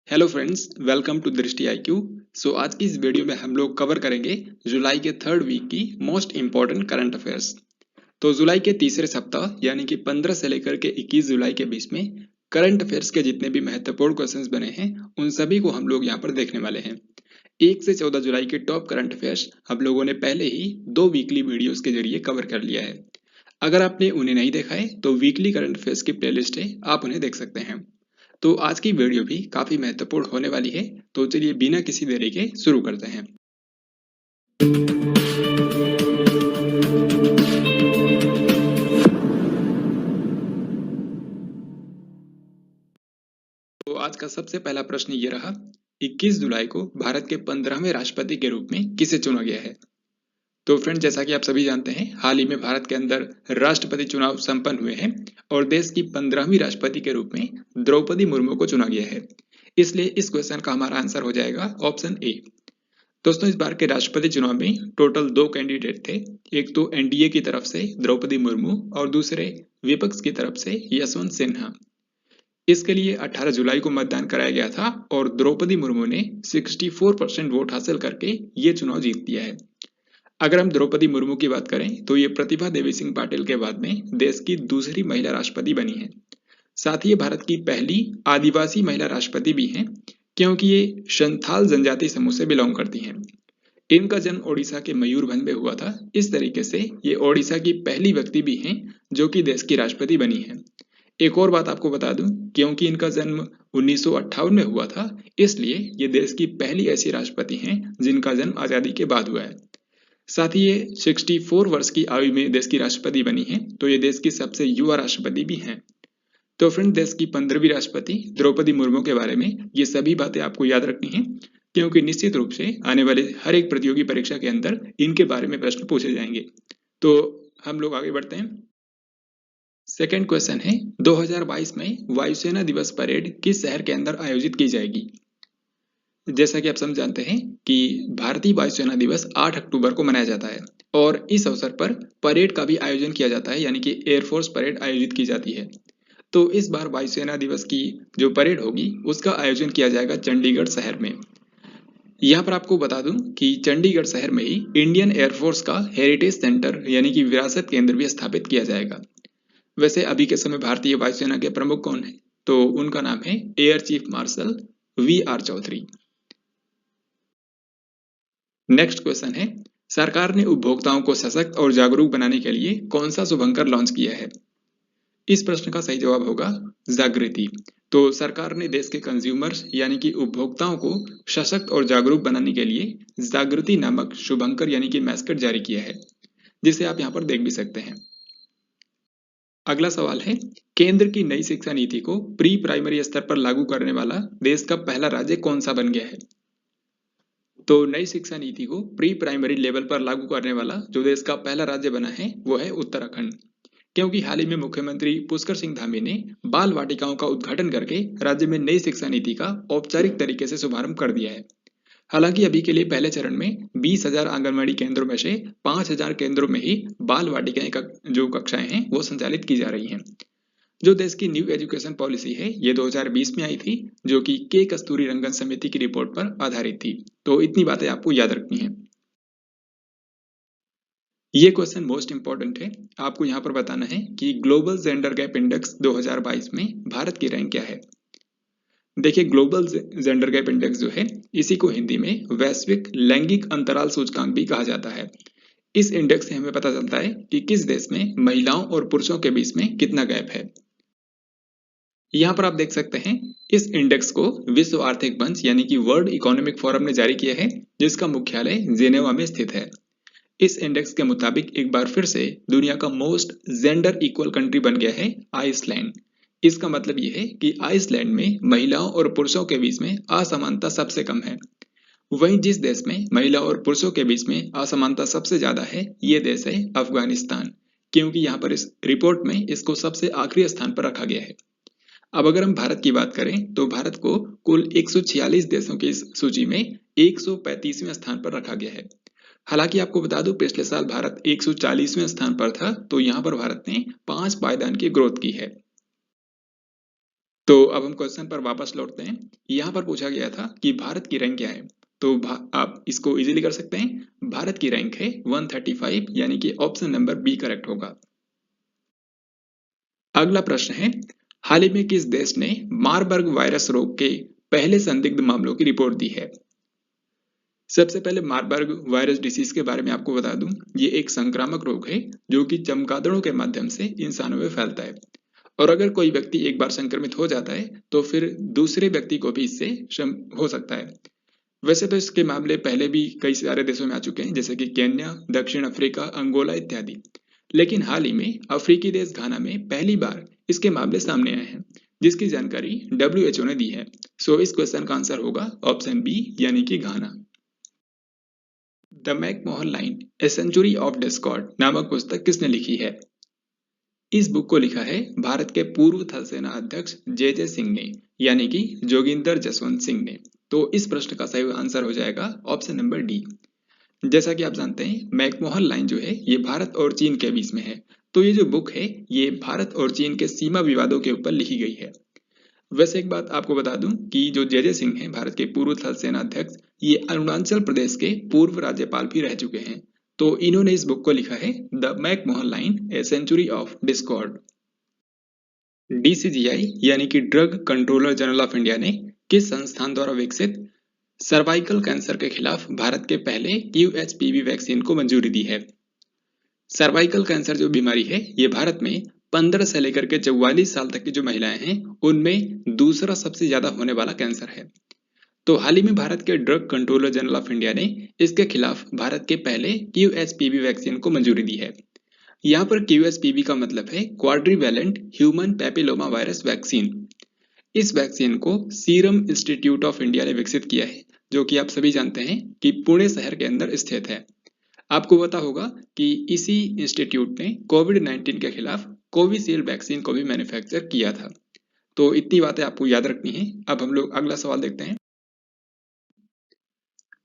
Hello friends, welcome to दृष्टि IQ। आज की इस वीडियो में हम लोग कवर करेंगे जुलाई के थर्ड वीक की मोस्ट इम्पॉर्टेंट करंट अफेयर्स। तो जुलाई के तीसरे सप्ताह यानी कि 15 से लेकर के 21 जुलाई के बीच में करंट अफेयर्स के जितने भी महत्वपूर्ण क्वेश्चंस बने हैं उन सभी को हम लोग यहाँ पर देखने वाले हैं। 1 से 14 जुलाई के टॉप करंट अफेयर्स हम लोगों ने पहले ही 2 वीकली वीडियोस के जरिए कवर कर लिया है। अगर आपने उन्हें नहीं देखा है तो वीकली करंट अफेयर्स की प्लेलिस्ट है, आप उन्हें देख सकते हैं। तो आज की वीडियो भी काफी महत्वपूर्ण होने वाली है। तो चलिए बिना किसी देरी के शुरू करते हैं। तो आज का सबसे पहला प्रश्न ये रहा, 21 जुलाई को भारत के 15वें राष्ट्रपति के रूप में किसे चुना गया है। तो फ्रेंड, जैसा कि आप सभी जानते हैं, हाल ही में भारत के अंदर राष्ट्रपति चुनाव संपन्न हुए हैं और देश की 15वीं राष्ट्रपति के रूप में द्रौपदी मुर्मू को चुना गया है। इसलिए इस क्वेश्चन का हमारा आंसर हो जाएगा ऑप्शन ए। दोस्तों, इस बार के राष्ट्रपति चुनाव में टोटल 2 कैंडिडेट थे। एक तो एनडीए की तरफ से द्रौपदी मुर्मू और दूसरे विपक्ष की तरफ से यशवंत सिन्हा। इसके लिए 18 जुलाई को मतदान कराया गया था और द्रौपदी मुर्मू ने 64% वोट हासिल करके ये चुनाव जीत लिया है। अगर हम द्रौपदी मुर्मू की बात करें तो ये प्रतिभा देवी सिंह पाटिल के बाद में देश की दूसरी महिला राष्ट्रपति बनी है। साथ ही ये भारत की पहली आदिवासी महिला राष्ट्रपति भी हैं, क्योंकि ये संथाल जनजाति समूह से बिलोंग करती हैं। इनका जन्म ओडिशा के मयूरभंज में हुआ था। इस तरीके से ये ओडिशा की पहली व्यक्ति भी हैं जो कि देश की राष्ट्रपति बनी है। एक और बात आपको बता दूं, क्योंकि इनका जन्म 1958 में हुआ था, इसलिए ये देश की पहली ऐसी राष्ट्रपति हैं जिनका जन्म आजादी के बाद हुआ है। साथ ही ये 64 वर्ष की आयु में देश की राष्ट्रपति बनी है, तो ये देश की सबसे युवा राष्ट्रपति भी हैं। तो फ्रेंड, देश की 15वीं राष्ट्रपति द्रौपदी मुर्मू के बारे में ये सभी बातें आपको याद रखनी है, क्योंकि निश्चित रूप से आने वाले हर एक प्रतियोगी परीक्षा के अंदर इनके बारे में प्रश्न पूछे जाएंगे। तो हम लोग आगे बढ़ते हैं। सेकंड क्वेश्चन है, 2022 में वायुसेना दिवस परेड किस शहर के अंदर आयोजित की जाएगी। जैसा कि आप सब जानते हैं कि भारतीय वायुसेना दिवस 8 अक्टूबर को मनाया जाता है और इस अवसर पर परेड का भी आयोजन किया जाता है, यानी कि एयरफोर्स परेड आयोजित की जाती है। तो इस बार वायुसेना दिवस की जो परेड होगी उसका आयोजन किया जाएगा चंडीगढ़ शहर में। यहाँ पर आपको बता दूं कि चंडीगढ़ शहर में ही इंडियन एयरफोर्स का हेरिटेज सेंटर यानी कि विरासत केंद्र भी स्थापित किया जाएगा। वैसे अभी के समय भारतीय वायुसेना के प्रमुख कौन है, तो उनका नाम है air chief marshal VR Chaudhary. Next question है, सरकार ने उपभोक्ताओं को सशक्त और जागरूक बनाने के लिए कौन सा शुभंकर लॉन्च किया है। इस प्रश्न का सही जवाब होगा जागृति। तो सरकार ने देश के कंज्यूमर्स यानी कि उपभोक्ताओं को सशक्त और जागरूक बनाने के लिए जागृति नामक शुभंकर यानी कि मैस्कट जारी किया है, जिसे आप यहाँ पर देख भी सकते हैं। अगला सवाल है, केंद्र की नई शिक्षा नीति को प्री प्राइमरी स्तर पर लागू करने वाला देश का पहला राज्य कौन सा बन गया है। तो नई शिक्षा नीति को प्री प्राइमरी लेवल पर लागू करने वाला जो देश का पहला राज्य बना है वो है उत्तराखंड, क्योंकि हाल ही में मुख्यमंत्री पुष्कर सिंह धामी ने बाल वाटिकाओं का उद्घाटन करके राज्य में नई शिक्षा नीति का औपचारिक तरीके से शुभारंभ कर दिया है। हालांकि अभी के लिए पहले चरण में 20,000 आंगनबाड़ी केंद्रों में से 5,000 केंद्रों में ही बाल वाटिकाएं जो कक्षाएं हैं वो संचालित की जा रही हैं। जो देश की न्यू एजुकेशन पॉलिसी है ये 2020 में आई थी, जो कि के कस्तूरी रंगन समिति की रिपोर्ट पर आधारित थी। तो इतनी बातें आपको याद रखनी है। ये क्वेश्चन मोस्ट इंपॉर्टेंट है। आपको यहाँ पर बताना है कि ग्लोबल जेंडर गैप इंडेक्स 2022 में भारत की रैंक क्या है। देखिए, ग्लोबल जेंडर गैप इंडेक्स जो है इसी को हिंदी में वैश्विक लैंगिक अंतराल सूचकांक भी कहा जाता है। इस इंडेक्स से हमें पता चलता है कि किस देश में महिलाओं और पुरुषों के बीच में कितना गैप है। यहाँ पर आप देख सकते हैं, इस इंडेक्स को विश्व आर्थिक मंच यानी कि वर्ल्ड इकोनॉमिक फोरम ने जारी किया है, जिसका मुख्यालय जेनेवा में स्थित है। इस इंडेक्स के मुताबिक एक बार फिर से दुनिया का मोस्ट जेंडर इक्वल कंट्री बन गया है आइसलैंड। इसका मतलब यह है कि आइसलैंड में महिलाओं और पुरुषों के बीच में असमानता सबसे कम है। वहीं जिस देश में महिला और पुरुषों के बीच में असमानता सबसे ज्यादा है ये देश है अफगानिस्तान, क्योंकि यहाँ पर इस रिपोर्ट में इसको सबसे आखिरी स्थान पर रखा गया है। अब अगर हम भारत की बात करें तो भारत को कुल 146 देशों की इस सूची में 135वें स्थान पर रखा गया है। हालांकि आपको बता दूं, पिछले साल भारत 140वें स्थान पर था, तो यहाँ पर भारत ने 5 पायदान की ग्रोथ की है। तो अब हम क्वेश्चन पर वापस लौटते हैं। यहाँ पर पूछा गया था कि भारत की रैंक क्या है। तो आप इसको इजीली कर सकते हैं। भारत की रैंक है 135, यानी कि ऑप्शन नंबर बी करेक्ट होगा। अगला प्रश्न है, हाल ही में किस देश ने मारबर्ग वायरस रोग के पहले संदिग्ध मामलों की रिपोर्ट दी है। सबसे पहले मारबर्ग वायरस डिसीज के बारे में आपको बता दूं, ये एक संक्रामक रोग है जो कि चमगादड़ों के माध्यम से इंसानों में फैलता है। और अगर कोई व्यक्ति एक बार संक्रमित हो जाता है तो फिर दूसरे व्यक्ति को भी इससे हो सकता है। वैसे तो इसके मामले पहले भी कई सारे देशों में आ चुके हैं, जैसे कि केन्या, दक्षिण अफ्रीका, अंगोला इत्यादि। लेकिन हाल ही में अफ्रीकी देश घाना में पहली बार इसके मामले सामने आए हैं, जिसकी जानकारी WHO ने दी है। सो इस क्वेश्चन का आंसर होगा ऑप्शन बी, यानी कि Ghana. The McMahon line a century of discord नामक पुस्तक किसने लिखी है। इस बुक को लिखा है भारत के पूर्व थल सेना अध्यक्ष जे सिंह ने, यानी कि जोगिंदर जसवंत सिंह ने। तो इस प्रश्न का सही आंसर हो जाएगा ऑप्शन नंबर डी। जैसा कि आप जानते हैं, मैकमोहन लाइन जो है ये भारत और चीन के बीच में है। तो ये जो बुक है ये भारत और चीन के सीमा विवादों के ऊपर लिखी गई है। वैसे एक बात आपको बता दूं कि जो जे सिंह हैं, भारत के पूर्व थल सेना अध्यक्ष, ये अरुणाचल प्रदेश के पूर्व राज्यपाल भी रह चुके हैं। तो इन्होंने इस बुक को लिखा है the McMahon line a century of discord. DCGI यानी कि drug controller general of India ने किस संस्थान द्वारा विकसित सर्वाइकल कैंसर के खिलाफ भारत के पहले QHPV वैक्सीन को मंजूरी दी है। सर्वाइकल कैंसर जो बीमारी है ये भारत में 15 से लेकर के 44 साल तक की जो महिलाएं हैं उनमें दूसरा सबसे ज्यादा होने वाला कैंसर है। तो हाल ही में भारत के drug controller general of India ने इसके खिलाफ भारत के पहले QHPV वैक्सीन को मंजूरी दी है। यहाँ पर QHPV का मतलब है क्वाड्रीवैलेंट ह्यूमन पैपिलोमा वायरस वैक्सीन। इस वैक्सीन को सीरम इंस्टीट्यूट ऑफ इंडिया ने विकसित किया है, जो कि आप सभी जानते हैं कि पुणे शहर के अंदर स्थित है। आपको पता होगा कि इसी इंस्टीट्यूट ने कोविड-19 के खिलाफ कोविशील्ड वैक्सीन को भी मैन्युफैक्चर किया था। तो इतनी बातें आपको याद रखनी है। अब हम लोग अगला सवाल देखते हैं।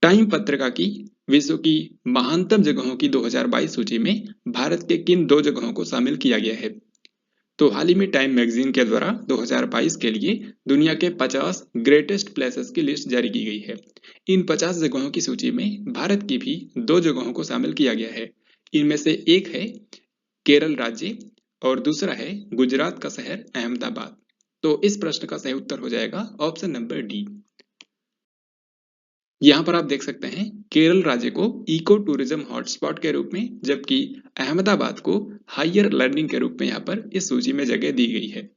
टाइम पत्रिका की विश्व की महानतम जगहों की 2022 सूची में भारत के किन 2 जगहों को शामिल किया गया है। तो हाल ही में टाइम मैगजीन के द्वारा 2022 के लिए दुनिया के 50 ग्रेटेस्ट प्लेसेस की लिस्ट जारी की गई है। इन 50 जगहों की सूची में भारत की भी 2 जगहों को शामिल किया गया है। इनमें से एक है केरल राज्य और दूसरा है गुजरात का शहर अहमदाबाद। तो इस प्रश्न का सही उत्तर हो जाएगा ऑप्शन नंबर डी। यहाँ पर आप देख सकते हैं केरल राज्य को इको टूरिज्म हॉटस्पॉट के रूप में, जबकि अहमदाबाद को हायर लर्निंग के रूप में यहाँ पर इस सूची में जगह दी गई है।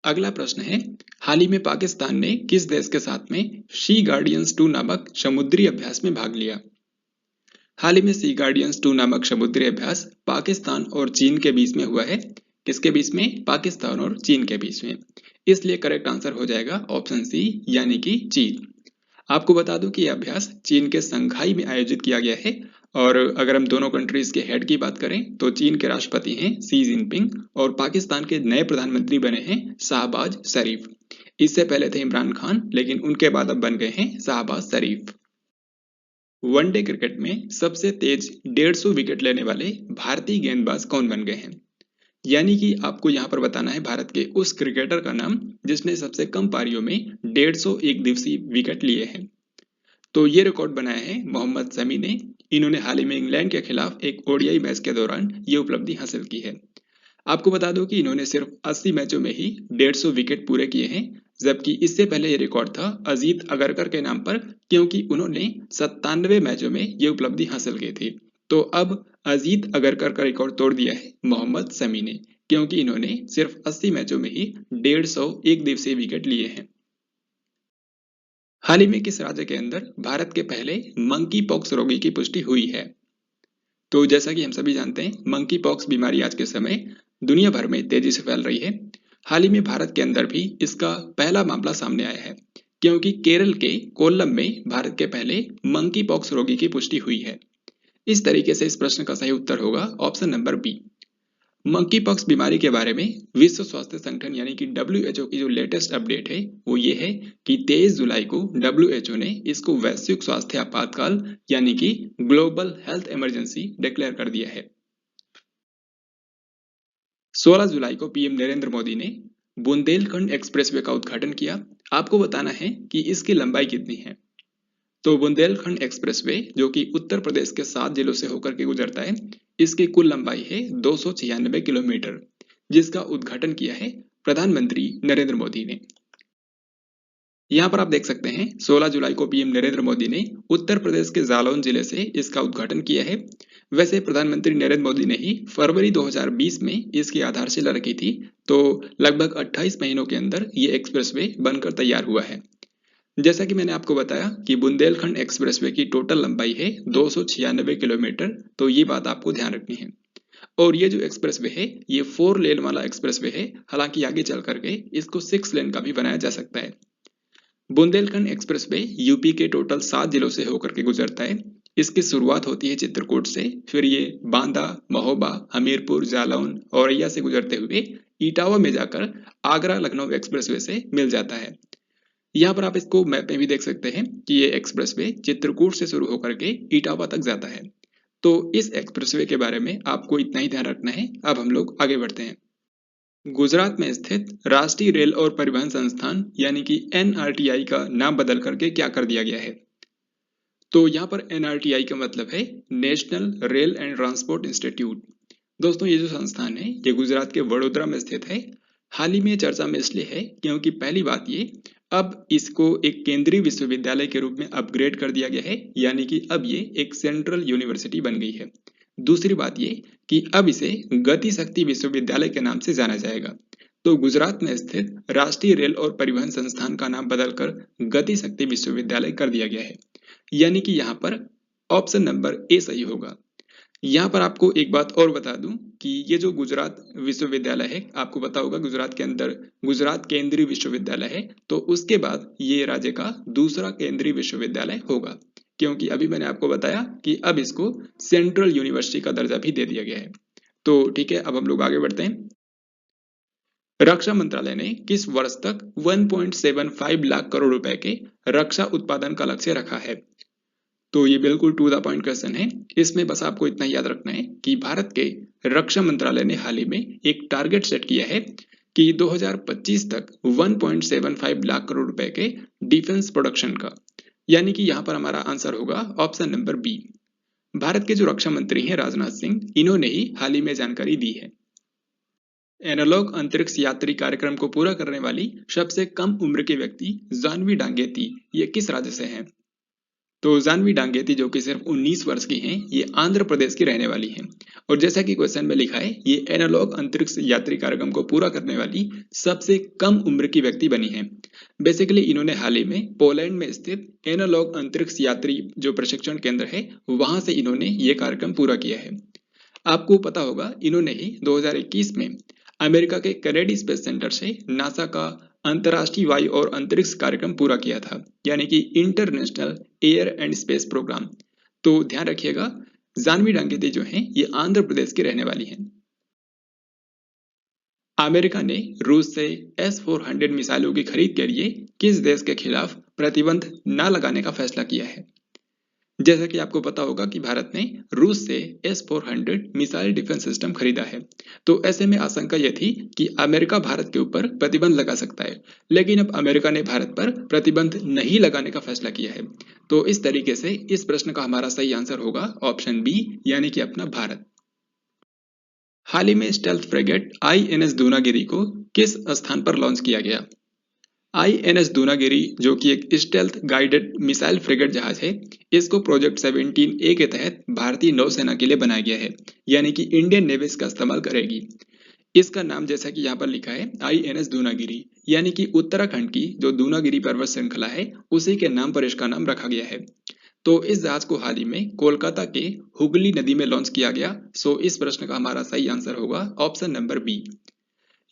अगला प्रश्न है, हाल ही में पाकिस्तान ने किस देश के साथ में सी गार्डियंस 2 नामक समुद्री अभ्यास में भाग लिया। हाल ही में सी गार्डियंस 2 नामक समुद्री अभ्यास पाकिस्तान और चीन के बीच में हुआ है। किसके बीच में? पाकिस्तान और चीन के बीच में। इसलिए करेक्ट आंसर हो जाएगा ऑप्शन सी, यानी कि चीन। आपको बता दूं कि यह अभ्यास चीन के संघाई में आयोजित किया गया है। और अगर हम दोनों कंट्रीज के हेड की बात करें तो चीन के राष्ट्रपति हैं शी जिनपिंग और पाकिस्तान के नए प्रधानमंत्री बने हैं शाहबाज शरीफ। इससे पहले थे इमरान खान, लेकिन उनके बाद अब बन गए हैं शाहबाज शरीफ। वनडे क्रिकेट में सबसे तेज 150 विकेट लेने वाले भारतीय गेंदबाज कौन बन गए हैं। यानी कि आपको यहाँ पर बताना है भारत के उस क्रिकेटर का नाम जिसने सबसे कम पारियों में 150 एक दिवसीय विकेट लिए हैं। तो ये रिकॉर्ड बनाया है मोहम्मद शमी ने। इन्होंने हाल ही में इंग्लैंड के खिलाफ एक ODI मैच के दौरान ये उपलब्धि हासिल की है। आपको बता दो कि इन्होंने सिर्फ 80 मैचों में ही 150 विकेट पूरे किए हैं, जबकि इससे पहले ये रिकॉर्ड था अजीत अगरकर के नाम पर, क्योंकि उन्होंने 97 मैचों में ये उपलब्धि हासिल की थी। तो अब अजीत अगरकर का रिकॉर्ड तोड़ दिया है मोहम्मद शमी ने, क्योंकि इन्होंने सिर्फ 80 मैचों में ही 150 एक दिवसीय विकेट लिए हैं। हाल ही में किस राज्य के अंदर भारत के पहले मंकी पॉक्स रोगी की पुष्टि हुई है। तो जैसा कि हम सभी जानते हैं, मंकी पॉक्स बीमारी आज के समय दुनिया भर में तेजी से फैल रही है। हाल ही में भारत के अंदर भी इसका पहला मामला सामने आया है, क्योंकि केरल के कोल्लम में भारत के पहले मंकी पॉक्स रोगी की पुष्टि हुई है। इस तरीके से इस प्रश्न का सही उत्तर होगा option number B. Monkeypox बीमारी के बारे में विश्व स्वास्थ्य संगठन यानी कि WHO की जो लेटेस्ट अपडेट है वो ये है कि 23 जुलाई को WHO ने इसको वैश्विक स्वास्थ्य आपातकाल यानी कि ग्लोबल हेल्थ इमरजेंसी डिक्लेयर कर दिया है। 16 जुलाई को PM नरेंद्र मोदी ने बुंदेलखंड एक्सप्रेसवे का उद्घाटन किया। आपको बताना है कि इसकी लंबाई कितनी है। तो बुंदेलखंड एक्सप्रेसवे जो कि उत्तर प्रदेश के 7 जिलों से होकर के गुजरता है, इसकी कुल लंबाई है 296 किलोमीटर, जिसका उद्घाटन किया है प्रधानमंत्री नरेंद्र मोदी ने। यहाँ पर आप देख सकते हैं 16 जुलाई को पीएम नरेंद्र मोदी ने उत्तर प्रदेश के जालौन जिले से इसका उद्घाटन किया है। वैसे प्रधानमंत्री नरेंद्र मोदी ने ही फरवरी 2020 में इसकी आधारशिला रखी थी, तो लगभग 28 महीनों के अंदर ये एक्सप्रेसवे बनकर तैयार हुआ है। जैसा कि मैंने आपको बताया कि बुंदेलखंड एक्सप्रेसवे की टोटल लंबाई है 296 किलोमीटर, तो ये बात आपको ध्यान रखनी है। और ये जो एक्सप्रेसवे है ये 4 लेन वाला एक्सप्रेसवे है, हालांकि आगे चल करके इसको 6 लेन का भी बनाया जा सकता है। बुंदेलखंड एक्सप्रेसवे यूपी के टोटल 7 जिलों से होकर के गुजरता है। इसकी शुरुआत होती है चित्रकूट से, फिर ये बांदा, महोबा, हमीरपुर, जालौन, औरैया से गुजरते हुए इटावा में जाकर आगरा लखनऊ एक्सप्रेसवे से मिल जाता है। यहाँ पर आप इसको मैप में भी देख सकते हैं कि ये एक्सप्रेसवे चित्रकूट से शुरू होकर के इटावा तक जाता है। तो इस एक्सप्रेसवे के बारे में आपको इतना ही ध्यान रखना है। अब हम लोग आगे बढ़ते हैं। गुजरात में स्थित राष्ट्रीय रेल और परिवहन संस्थान यानी कि एनआरटीआई का नाम बदल करके क्या कर दिया गया है। तो यहाँ पर एनआरटीआई का मतलब है national rail and transport institute. दोस्तों ये जो संस्थान है ये गुजरात के वडोदरा में स्थित है। हाल ही में चर्चा में इसलिए है क्योंकि पहली बात ये, अब इसको एक केंद्रीय विश्वविद्यालय के रूप में अपग्रेड कर दिया गया है, यानी कि अब ये एक सेंट्रल यूनिवर्सिटी बन गई है। दूसरी बात ये कि अब इसे गति शक्ति विश्वविद्यालय के नाम से जाना जाएगा। तो गुजरात में स्थित राष्ट्रीय रेल और परिवहन संस्थान का नाम बदलकर गति शक्ति विश्वविद्यालय कर दिया गया है, यानी कि यहाँ पर ऑप्शन नंबर ए सही होगा। यहाँ पर आपको एक बात और बता दूं कि ये जो गुजरात विश्वविद्यालय है, आपको पता होगा गुजरात के अंदर गुजरात केंद्रीय विश्वविद्यालय है, तो उसके बाद ये राज्य का दूसरा केंद्रीय विश्वविद्यालय होगा, क्योंकि अभी मैंने आपको बताया कि अब इसको सेंट्रल यूनिवर्सिटी का दर्जा भी दे दिया गया है। तो ठीक है, अब हम लोग आगे बढ़ते हैं। रक्षा मंत्रालय ने किस वर्ष तक 1.75 लाख करोड़ रुपए के रक्षा उत्पादन का लक्ष्य रखा है। तो ये बिल्कुल टू द पॉइंट क्वेश्चन है। इसमें बस आपको इतना याद रखना है कि भारत के रक्षा मंत्रालय ने हाल ही में एक टारगेट सेट किया है कि 2025 तक 1.75 लाख करोड़ रुपए के डिफेंस प्रोडक्शन का, यानी कि यहाँ पर हमारा आंसर होगा ऑप्शन नंबर बी। भारत के जो रक्षा मंत्री हैं राजनाथ सिंह, इन्होंने ही हाल ही में जानकारी दी है। एनालॉग अंतरिक्ष यात्री कार्यक्रम को पूरा करने वाली सबसे कम उम्र के व्यक्ति जाह्नवी डांगेती, ये किस राज्य से हैं। तो जाह्नवी डांगेती जो कि सिर्फ 19 वर्ष की हैं, ये आंध्र प्रदेश की रहने वाली हैं। और जैसा कि क्वेश्चन में लिखा है, ये एनालॉग अंतरिक्ष यात्री कार्यक्रम को पूरा करने वाली सबसे कम उम्र की व्यक्ति बनी है। बेसिकली इन्होंने हाल ही में पोलैंड में स्थित एनालॉग अंतरिक्ष यात्री जो प्रशिक्षण केंद्र है, वहां से इन्होंने ये कार्यक्रम पूरा किया है। आपको पता होगा इन्होंने ही 2021 में अमेरिका के कैनेडी स्पेस सेंटर से नासा का अंतर्राष्ट्रीय वायु और अंतरिक्ष कार्यक्रम पूरा किया था, यानी कि international air and space programme. तो ध्यान रखिएगा, जाह्नवी डांगेती जो हैं ये आंध्र प्रदेश की रहने वाली हैं। अमेरिका ने रूस से S-400 मिसाइलों की खरीद के लिए किस देश के खिलाफ प्रतिबंध न लगाने का फैसला किया है। जैसा कि आपको पता होगा कि भारत ने रूस से S-400 मिसाइल डिफेंस सिस्टम खरीदा है। तो ऐसे में आशंका यह थी कि अमेरिका भारत के ऊपर प्रतिबंध लगा सकता है, लेकिन अब अमेरिका ने भारत पर प्रतिबंध नहीं लगाने का फैसला किया है। तो इस तरीके से इस प्रश्न का हमारा सही आंसर होगा ऑप्शन बी, यानी कि अपना भारत। हाल ही में स्टेल्थ फ्रिगेट INS दूनागिरी को किस स्थान पर लॉन्च किया गया। INS दूनागिरी जो कि एक स्टेल्थ गाइडेड मिसाइल फ्रिगेट जहाज है, इसको प्रोजेक्ट 17A के तहत भारतीय नौसेना के लिए बनाया गया है, यानी कि इंडियन नेवी इसका इस्तेमाल करेगी। इसका नाम जैसा कि यहाँ पर लिखा है INS दूनागिरी, यानी कि उत्तराखंड की जो दूनागिरी पर्वत श्रृंखला है उसी के नाम पर इसका नाम रखा गया है। तो इस जहाज को हाल ही में कोलकाता के हुगली नदी में लॉन्च किया गया। सो इस प्रश्न का हमारा सही आंसर होगा ऑप्शन नंबर बी।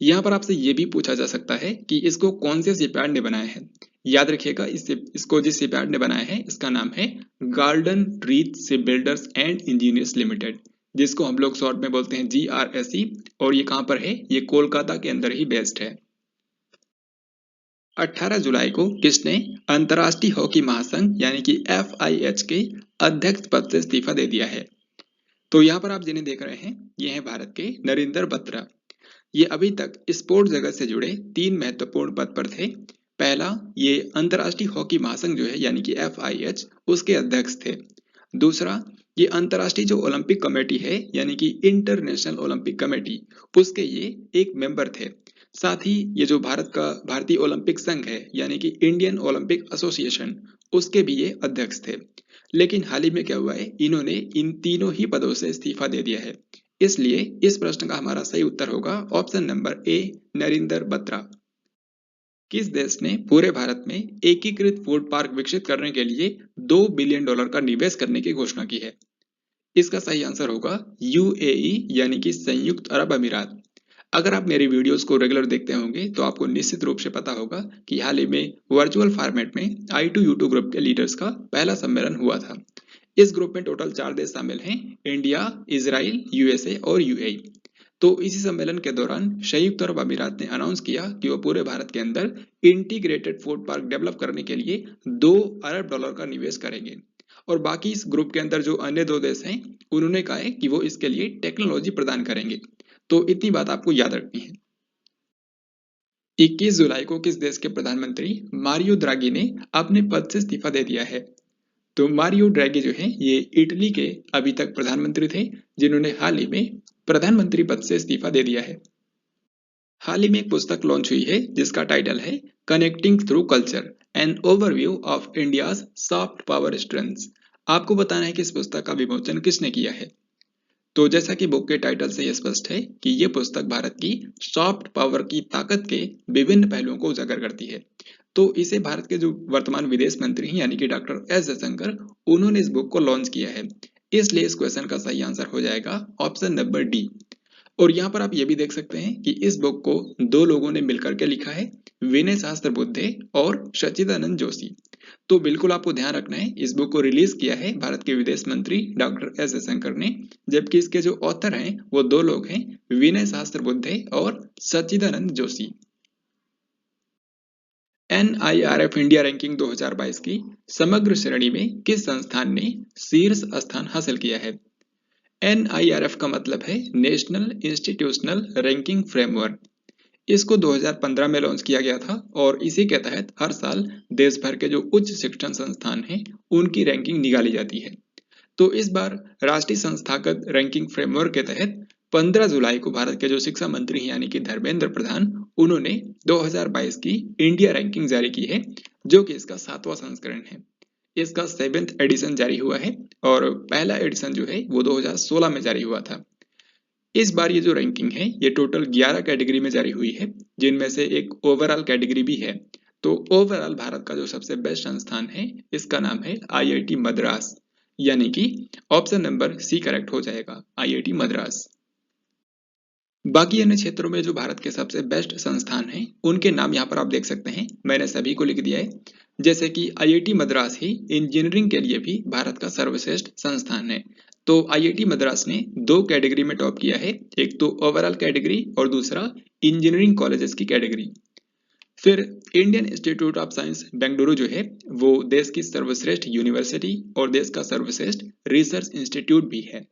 यहाँ पर आपसे ये भी पूछा जा सकता है कि इसको कौन से शिपयार्ड ने बनाया है। याद रखिएगा, इसको जिस शिपयार्ड ने बनाया है इसका नाम है garden reach ship builders and engineers limited, जिसको हम लोग शॉर्ट में बोलते हैं GRSE। और ये कहाँ पर है, ये कोलकाता के अंदर ही बेस्ड है। 18 जुलाई को किसने अंतर्राष्ट्रीय हॉकी महासंघ यानी कि FIH के अध्यक्ष पद से इस्तीफा दे दिया है। तो यहाँ पर आप जिन्हें देख रहे हैं ये हैं भारत के नरेंद्र बत्रा। ये अभी तक स्पोर्ट्स जगत से जुड़े 3 महत्वपूर्ण पद पर थे। पहला, ये अंतर्राष्ट्रीय हॉकी महासंघ जो है यानी कि FIH उसके अध्यक्ष थे। दूसरा, ये अंतर्राष्ट्रीय जो ओलंपिक कमेटी है यानी कि इंटरनेशनल ओलंपिक कमेटी उसके ये एक मेंबर थे। साथ ही ये जो भारत का भारतीय ओलंपिक संघ है यानी कि इंडियन ओलंपिक एसोसिएशन उसके भी ये अध्यक्ष थे। लेकिन हाल ही में क्या हुआ है, इन्होंने इन तीनों ही पदों से इस्तीफा दे दिया है। इसलिए इस प्रश्न का हमारा सही उत्तर होगा option number A, Narendra Batra. किस देश ने पूरे भारत में एकीकृत फूड पार्क विकसित करने के लिए $2 बिलियन का निवेश करने की घोषणा की है? इसका सही आंसर होगा UAE यानी कि संयुक्त अरब अमीरात। अगर आप मेरी वीडियोस को रेगुलर देखते होंगे तो आपको निश्चित रूप से पता होगा कि हाल ही में वर्चुअल फॉर्मेट में I2U2 ग्रुप के लीडर्स का पहला सम्मेलन हुआ था। इस ग्रुप में टोटल 4 देश शामिल हैं, इंडिया, इजराइल, USA और UAE। तो इसी सम्मेलन के दौरान संयुक्त अरब अमीरात ने अनाउंस किया कि वो पूरे भारत के अंदर इंटीग्रेटेड फूड पार्क डेवलप करने के लिए $2 अरब का निवेश करेंगे। और बाकी इस ग्रुप के अंदर जो अन्य 2 देश हैं उन्होंने कहा है कि वो इसके लिए टेक्नोलॉजी प्रदान करेंगे। तो इतनी बात आपको याद रखनी है। 21 जुलाई को किस देश के प्रधानमंत्री मारियो द्रागी ने अपने पद से इस्तीफा दे दिया है? तो मारियो ड्रैगी जो है ये इटली के अभी तक प्रधानमंत्री थे जिन्होंने हाल ही में प्रधानमंत्री पद से इस्तीफा दे दिया है। हाल ही में एक पुस्तक लॉन्च हुई है जिसका टाइटल है connecting through culture, an overview of India's soft power strengths. आपको बताना है कि इस पुस्तक का विमोचन किसने किया है। तो जैसा कि बुक के टाइटल से यह स्पष्ट है कि यह पुस्तक भारत की सॉफ्ट पावर की ताकत के विभिन्न पहलुओं को उजागर करती है। तो इसे भारत के जो वर्तमान विदेश मंत्री हैं यानी कि डॉक्टर एस जयशंकर उन्होंने इस बुक को लॉन्च किया है। इसलिए इस क्वेश्चन का सही आंसर हो जाएगा ऑप्शन नंबर डी। और यहाँ पर आप ये भी देख सकते हैं कि इस बुक को 2 लोगों ने मिलकर के लिखा है, विनय सहस्त्रबुद्धे और सच्चिदानंद जोशी। तो बिल्कुल आपको ध्यान रखना है, इस बुक को रिलीज किया है भारत के विदेश मंत्री डॉक्टर एस जयशंकर ने, जबकि इसके जो ऑथर हैं वो 2 लोग हैं, विनय सहस्त्रबुद्धे और सच्चिदानंद जोशी। NIRF इंडिया रैंकिंग 2022 की समग्र श्रेणी में किस संस्थान ने शीर्ष स्थान हासिल किया है? NIRF का मतलब है नेशनल इंस्टीट्यूशनल रैंकिंग फ्रेमवर्क। इसको 2015 में लॉन्च किया गया था और इसी के तहत हर साल देश भर के जो उच्च शिक्षण संस्थान हैं उनकी रैंकिंग निकाली जाती है। तो इस बार राष्ट्रीय संस्थागत रैंकिंग फ्रेमवर्क के तहत 15 जुलाई को भारत के जो शिक्षा मंत्री हैं यानी कि धर्मेंद्र प्रधान उन्होंने 2022 की इंडिया रैंकिंग जारी की है, जो कि इसका 7वां संस्करण है। इसका 7th एडिशन जारी हुआ है और पहला एडिशन जो है वो 2016 में जारी हुआ था। इस बार ये जो रैंकिंग है ये टोटल 11 कैटेगरी में जारी हुई है, जिनमें से एक ओवरऑल कैटेगरी भी है। तो ओवरऑल भारत का जो सबसे बेस्ट संस्थान है इसका नाम है IIT मद्रास, यानी कि ऑप्शन नंबर सी करेक्ट हो जाएगा, IIT मद्रास। बाकी अन्य क्षेत्रों में जो भारत के सबसे बेस्ट संस्थान हैं उनके नाम यहाँ पर आप देख सकते हैं, मैंने सभी को लिख दिया है। जैसे कि IIT मद्रास ही इंजीनियरिंग के लिए भी भारत का सर्वश्रेष्ठ संस्थान है। तो IIT मद्रास ने 2 कैटेगरी में टॉप किया है, एक तो ओवरऑल कैटेगरी और दूसरा इंजीनियरिंग कॉलेजेस की कैटेगरी। फिर Indian institute of science Bengaluru जो है वो देश की सर्वश्रेष्ठ यूनिवर्सिटी और देश का सर्वश्रेष्ठ रिसर्च इंस्टीट्यूट भी है।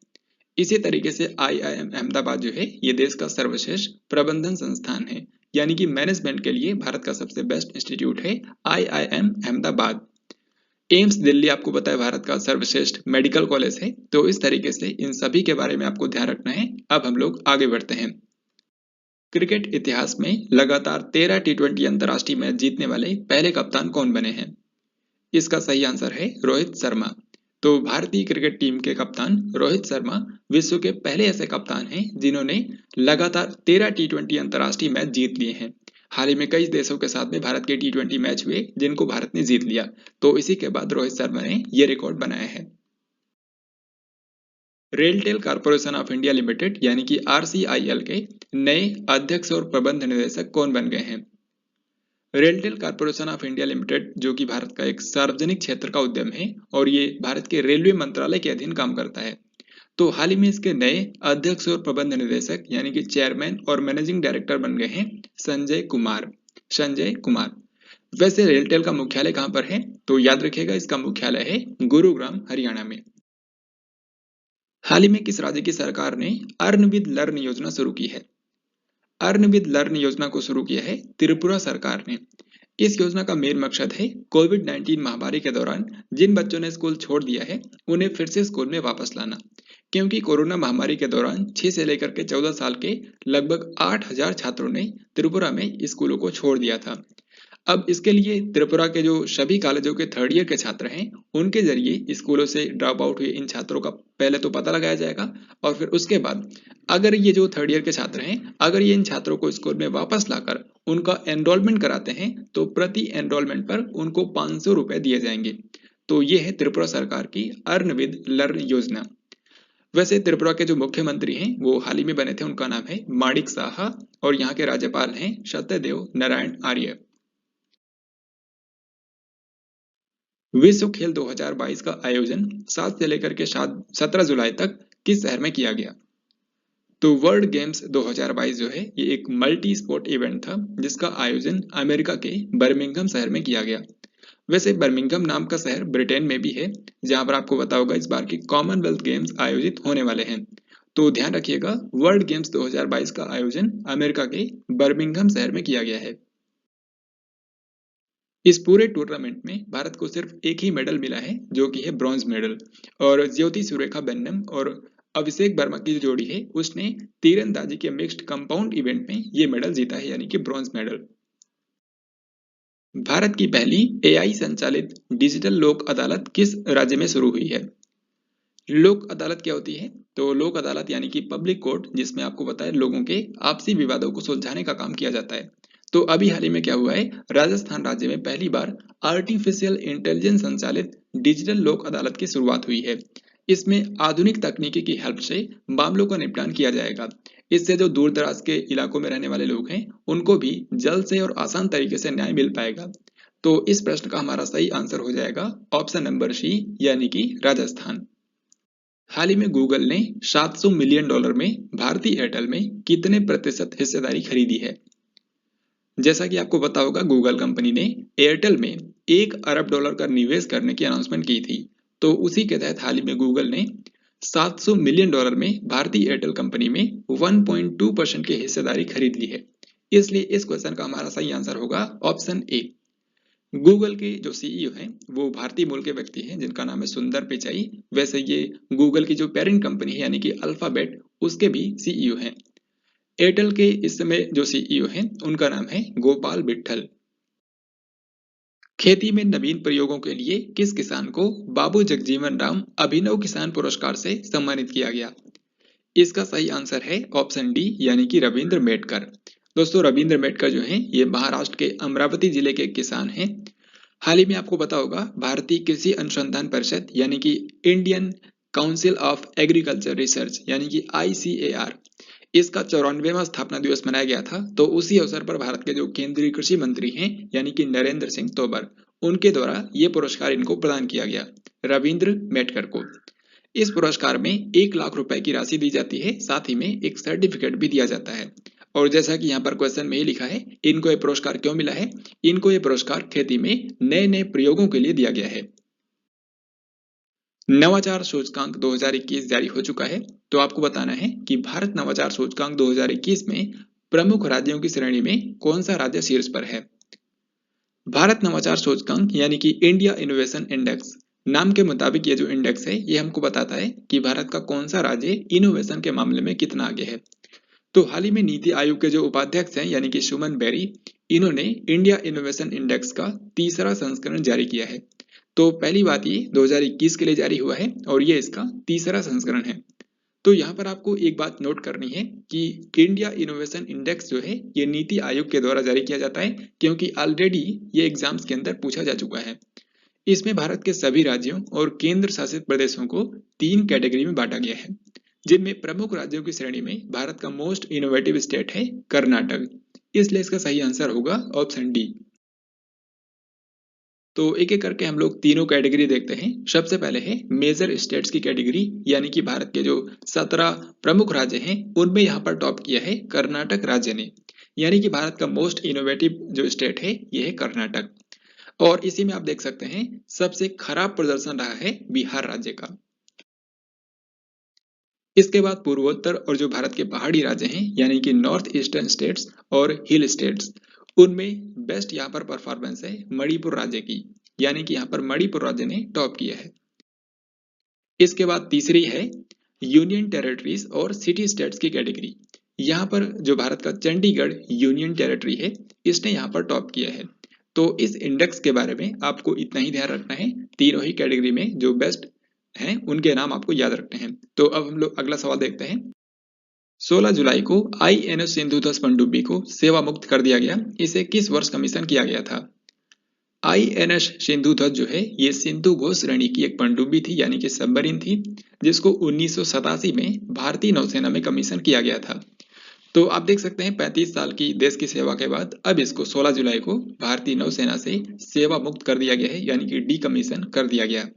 इसी तरीके से IIM अहमदाबाद जो है ये देश का सर्वश्रेष्ठ प्रबंधन संस्थान है, यानी कि मैनेजमेंट के लिए भारत का सबसे बेस्ट इंस्टीट्यूट है IIM अहमदाबाद। एम्स दिल्ली आपको पता है भारत का सर्वश्रेष्ठ मेडिकल कॉलेज है। तो इस तरीके से इन सभी के बारे में आपको ध्यान रखना है। अब हम लोग आगे बढ़ते हैं। क्रिकेट इतिहास में लगातार 13 T20 अंतर्राष्ट्रीय मैच जीतने वाले पहले कप्तान कौन बने हैं? इसका सही आंसर है रोहित शर्मा। तो भारतीय क्रिकेट टीम के कप्तान रोहित शर्मा विश्व के पहले ऐसे कप्तान हैं जिन्होंने लगातार 13 T20 अंतर्राष्ट्रीय मैच जीत लिए हैं। हाल ही में कई देशों के साथ में भारत के T20 मैच हुए जिनको भारत ने जीत लिया, तो इसी के बाद रोहित शर्मा ने ये रिकॉर्ड बनाया है। RailTel corporation of India limited यानी कि RCIL के नए अध्यक्ष और प्रबंध निदेशक कौन बन गए हैं? RailTel corporation of India limited जो कि भारत का एक सार्वजनिक क्षेत्र का उद्यम है और ये भारत के रेलवे मंत्रालय के अधीन काम करता है। तो हाल ही में इसके नए अध्यक्ष और प्रबंध निदेशक यानी कि चेयरमैन और मैनेजिंग डायरेक्टर बन गए हैं संजय कुमार। वैसे रेलटेल का मुख्यालय कहां पर है? तो याद रखिएगा इसका मुख्यालय है गुरुग्राम, हरियाणा में। हाल ही में किस राज्य की सरकार ने अर्न विद लर्न योजना शुरू की है? अर्न विद लर्न योजना को शुरू किया है त्रिपुरा सरकार ने। इस योजना का मेन मकसद है कोविड-19 महामारी के दौरान जिन बच्चों ने स्कूल छोड़ दिया है उन्हें फिर से स्कूल में वापस लाना, क्योंकि कोरोना महामारी के दौरान 6 से लेकर के 14 साल के लगभग 8,000 छात्रों ने त्रिपुरा में स्कूलों को छोड़ दिया था। अब इसके लिए त्रिपुरा के जो सभी कॉलेजों के थर्ड ईयर के छात्र हैं उनके जरिए स्कूलों से ड्रॉप आउट हुए इन छात्रों का पहले तो पता लगाया जाएगा, और फिर उसके बाद अगर ये जो थर्ड ईयर के छात्र हैं अगर ये इन छात्रों को स्कूल में वापस लाकर उनका एनरोलमेंट कराते हैं तो प्रति एनरोलमेंट पर उनको 500 रुपए दिए जाएंगे। तो ये है त्रिपुरा सरकार की अर्न विद लर्न योजना। वैसे त्रिपुरा के जो मुख्यमंत्री हैं वो हाल ही में बने थे, उनका नाम है माणिक साहा, और यहाँ के राज्यपाल हैं सत्यदेव नारायण आर्य। विश्व खेल 2022 का आयोजन 7 से लेकर के 17 जुलाई तक किस शहर में किया गया? तो वर्ल्ड गेम्स 2022 जो है ये एक मल्टी स्पोर्ट इवेंट था जिसका आयोजन अमेरिका के बर्मिंघम शहर में किया गया। वैसे बर्मिंघम नाम का शहर ब्रिटेन में भी है, जहां पर आपको पता होगा इस बार की कॉमनवेल्थ गेम्स आयोजित होने वाले हैं। तो ध्यान रखिएगा, वर्ल्ड गेम्स 2022 का आयोजन अमेरिका के बर्मिंघम शहर में किया गया है। इस पूरे टूर्नामेंट में भारत को सिर्फ एक ही मेडल मिला है जो कि है ब्रॉन्ज मेडल, और ज्योति सुरेखा वेन्नम और अभिषेक वर्मा की जो जोड़ी है उसने तीरंदाजी के मिक्स्ड कंपाउंड इवेंट में ये मेडल जीता है, यानी कि ब्रॉन्ज मेडल। भारत की पहली एआई संचालित डिजिटल लोक अदालत किस राज्य में शुरू हुई है? लोक अदालत क्या होती है? तो लोक अदालत यानी कि पब्लिक कोर्ट, जिसमें आपको पता है लोगों के आपसी विवादों को सुलझाने का काम किया जाता है। तो अभी हाल ही में क्या हुआ है, राजस्थान राज्य में पहली बार आर्टिफिशियल इंटेलिजेंस संचालित डिजिटल लोक अदालत की शुरुआत हुई है। इसमें आधुनिक तकनीकी की हेल्प से मामलों का निपटान किया जाएगा। इससे जो दूर दराज के इलाकों में रहने वाले लोग हैं उनको भी जल्द से और आसान तरीके से न्याय मिल पाएगा। तो इस प्रश्न का हमारा सही आंसर हो जाएगा ऑप्शन नंबर सी, यानी कि राजस्थान। हाल ही में गूगल ने $700 मिलियन में भारती एयरटेल में कितने प्रतिशत हिस्सेदारी खरीदी है? जैसा कि आपको पता होगा गूगल कंपनी ने एयरटेल में $1 अरब का निवेश करने की अनाउंसमेंट की थी। तो उसी के तहत हाल ही में गूगल ने $700 मिलियन में भारतीय एयरटेल कंपनी में 1.2% की हिस्सेदारी खरीद ली है। इसलिए इस क्वेश्चन का हमारा सही आंसर होगा ऑप्शन ए। गूगल के जो सीईओ हैं वो भारतीय मूल के व्यक्ति हैं जिनका नाम है सुंदर पिचाई। वैसे ये गूगल की जो पेरेंट कंपनी है यानी कि अल्फाबेट उसके भी सीईओ हैं। एयरटेल के इस समय जो सीईओ हैं उनका नाम है गोपाल विट्ठल। खेती में नवीन प्रयोगों के लिए किस किसान को बाबू जगजीवन राम अभिनव किसान पुरस्कार से सम्मानित किया गया? इसका सही आंसर है ऑप्शन डी, यानी कि रविंद्र मेटकर। दोस्तों रविंद्र मेटकर जो हैं ये महाराष्ट्र के अमरावती जिले के किसान हैं। हाल ही में आपको पता होगा भारतीय कृषि अनुसंधान परिषद यानी कि Indian council of agriculture research यानी कि ICAR, इसका 94वां स्थापना दिवस मनाया गया था। तो उसी अवसर पर भारत के जो केंद्रीय कृषि मंत्री हैं यानी कि नरेंद्र सिंह तोमर, उनके द्वारा ये पुरस्कार इनको प्रदान किया गया, रविंद्र मेटकर को। इस पुरस्कार में 1 लाख रुपए की राशि दी जाती है, साथ ही में एक सर्टिफिकेट भी दिया जाता है। और जैसा कि यहाँ पर क्वेश्चन में ही लिखा है, इनको ये पुरस्कार क्यों मिला है? इनको ये पुरस्कार खेती में नए नए प्रयोगों के लिए दिया गया है। नवाचार सूचकांक 2021 जारी हो चुका है। तो आपको बताना है कि भारत नवाचार सूचकांक 2021 में प्रमुख राज्यों की श्रेणी में कौन सा राज्य शीर्ष पर है? भारत नवाचार सूचकांक यानी कि इंडिया इनोवेशन इंडेक्स नाम के मुताबिक ये जो इंडेक्स है ये हमको बताता है कि भारत का कौन सा राज्य इनोवेशन के मामले में कितना आगे है। तो हाल ही में नीति आयोग के जो उपाध्यक्ष हैं यानी कि सुमन बेरी, इन्होंने इंडिया इनोवेशन इंडेक्स का तीसरा संस्करण जारी किया है। तो पहली बात ये 2021 के लिए जारी हुआ है और ये इसका तीसरा संस्करण है। तो यहाँ पर आपको एक बात नोट करनी है कि इंडिया इनोवेशन इंडेक्स जो है ये नीति आयोग के द्वारा जारी किया जाता है, क्योंकि ऑलरेडी ये एग्जाम्स के अंदर पूछा जा चुका है। इसमें भारत के सभी राज्यों और केंद्र शासित प्रदेशों को 3 कैटेगरी में बांटा गया है, जिनमें प्रमुख राज्यों की श्रेणी में भारत का मोस्ट इनोवेटिव स्टेट है कर्नाटक। इसलिए इसका सही आंसर होगा ऑप्शन डी। तो एक एक करके हम लोग तीनों कैटेगरी देखते हैं। सबसे पहले है मेजर स्टेट्स की कैटेगरी, यानी कि भारत के जो 17 प्रमुख राज्य हैं उनमें यहाँ पर टॉप किया है कर्नाटक राज्य ने, यानी कि भारत का मोस्ट इनोवेटिव जो स्टेट है ये है कर्नाटक। और इसी में आप देख सकते हैं सबसे खराब प्रदर्शन रहा है बिहार राज्य का। इसके बाद पूर्वोत्तर और जो भारत के पहाड़ी राज्य हैं यानी कि नॉर्थ ईस्टर्न स्टेट्स और हिल स्टेट्स, उनमें बेस्ट यहाँ पर परफॉर्मेंस है मणिपुर राज्य की, यानी कि यहाँ पर मणिपुर राज्य ने टॉप किया है। इसके बाद तीसरी है यूनियन टेरिटरीज और सिटी स्टेट्स की कैटेगरी। यहाँ पर जो भारत का चंडीगढ़ यूनियन टेरिटरी है, इसने यहाँ पर टॉप किया है। तो इस इंडेक्स के बारे में आपको इतना ही ध्यान रखना है, तीनों ही कैटेगरी में जो बेस्ट हैं उनके नाम आपको याद रखने हैं। तो अब हम लोग अगला सवाल देखते हैं। 16 जुलाई को INS सिंधुध्वज पनडुब्बी को सेवा मुक्त कर दिया गया। इसे किस वर्ष कमीशन किया गया था? INS सिंधुध्वज जो है ये सिंधु घोष श्रेणी की एक पनडुब्बी थी, यानी कि सबमरीन थी, जिसको 1987 में भारतीय नौसेना में कमीशन किया गया था। तो आप देख सकते हैं 35 साल की देश की सेवा के बाद अब इसको 16 जुलाई को भारतीय नौसेना से सेवा मुक्त कर दिया गया है, यानी कि डीकमीशन कर दिया गया।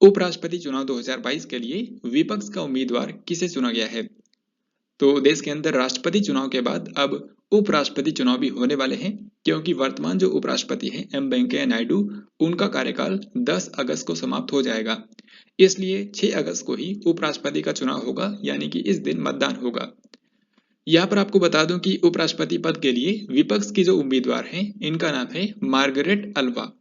उपराष्ट्रपति चुनाव 2022 के लिए विपक्ष का उम्मीदवार किसे चुना गया है? तो देश के अंदर राष्ट्रपति चुनाव के बाद अब उपराष्ट्रपति चुनाव भी होने वाले हैं, क्योंकि वर्तमान जो उपराष्ट्रपति हैं एम वेंकैया नायडू, उनका कार्यकाल 10 अगस्त को समाप्त हो जाएगा। इसलिए 6 अगस्त को ही उपराष्ट्रपति का चुनाव होगा, यानी कि इस दिन मतदान होगा। यहाँ पर आपको बता दूं कि उपराष्ट्रपति पद के लिए विपक्ष की जो उम्मीदवार हैं इनका नाम है मार्गरेट अल्वा।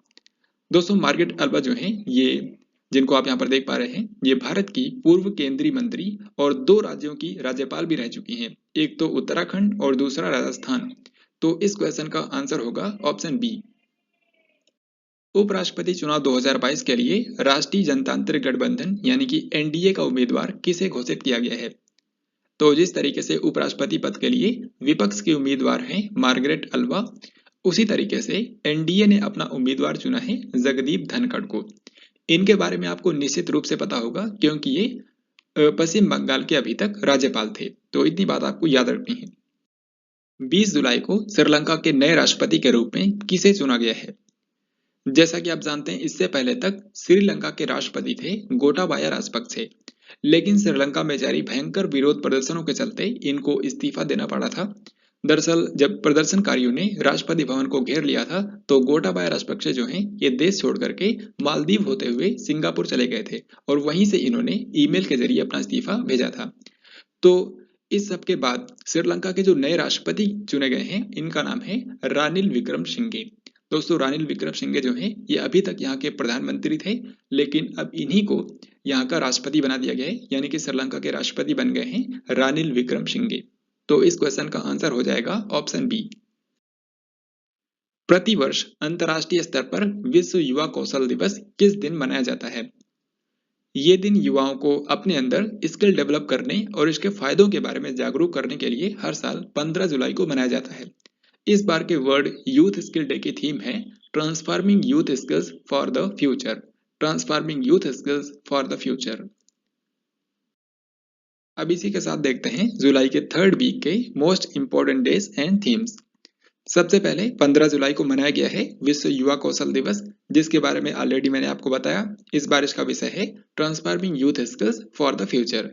दोस्तों मार्गरेट अल्वा जो है ये, जिनको आप यहाँ पर देख पा रहे हैं, ये भारत की पूर्व केंद्रीय मंत्री और 2 राज्यों की राज्यपाल भी रह चुकी हैं, एक तो उत्तराखंड और दूसरा राजस्थान। तो इस क्वेश्चन का आंसर होगा ऑप्शन बी। उपराष्ट्रपति चुनाव 2022 के लिए राष्ट्रीय जनतांत्रिक गठबंधन यानी कि NDA का उम्मीदवार किसे घोषित किया गया है? तो जिस तरीके से उपराष्ट्रपति पद के लिए विपक्ष के उम्मीदवार हैं मार्गरेट अल्वा, उसी तरीके से NDA ने अपना उम्मीदवार चुना है जगदीप धनखड़ को। इनके बारे में आपको निश्चित रूप से पता होगा, क्योंकि ये पश्चिम बंगाल के अभी तक राज्यपाल थे। तो इतनी बात आपको याद रखनी है। 20 जुलाई को श्रीलंका के नए राष्ट्रपति के रूप में किसे चुना गया है? जैसा कि आप जानते हैं इससे पहले तक श्रीलंका के राष्ट्रपति थे गोटाबाया राजपक्षे, लेकिन श्रीलंका में जारी भयंकर विरोध प्रदर्शनों के चलते इनको इस्तीफा देना पड़ा था। दरअसल जब प्रदर्शनकारियों ने राष्ट्रपति भवन को घेर लिया था तो गोटाबाया राजपक्षे जो हैं ये देश छोड़ करके मालदीव होते हुए सिंगापुर चले गए थे और वहीं से इन्होंने ईमेल के जरिए अपना इस्तीफा भेजा था। तो इस सब के बाद श्रीलंका के जो नए राष्ट्रपति चुने गए हैं इनका नाम है रानिल विक्रमसिंघे। दोस्तों रानिल विक्रमसिंघे जो हैं ये अभी तक यहाँ के प्रधानमंत्री थे, लेकिन अब इन्हीं को यहाँ का राष्ट्रपति बना दिया गया है, यानी कि श्रीलंका के राष्ट्रपति बन गए हैं रानिल विक्रमसिंघे। तो इस क्वेश्चन का आंसर हो जाएगा ऑप्शन बी। प्रतिवर्ष अंतर्राष्ट्रीय स्तर पर विश्व युवा कौशल दिवस किस दिन मनाया जाता है? ये दिन युवाओं को अपने अंदर स्किल डेवलप करने और इसके फायदों के बारे में जागरूक करने के लिए हर साल 15 जुलाई को मनाया जाता है। इस बार के वर्ल्ड यूथ स्किल डे की थीम है transforming youth skills for the future. Transforming youth skills for the future. अब इसी के साथ देखते हैं जुलाई के 3rd वीक के most important days and themes. सबसे पहले 15 जुलाई को मनाया गया है विश्व युवा कौशल दिवस, जिसके बारे में ऑलरेडी मैंने आपको बताया। इस बार इसका विषय है transforming youth skills for the future.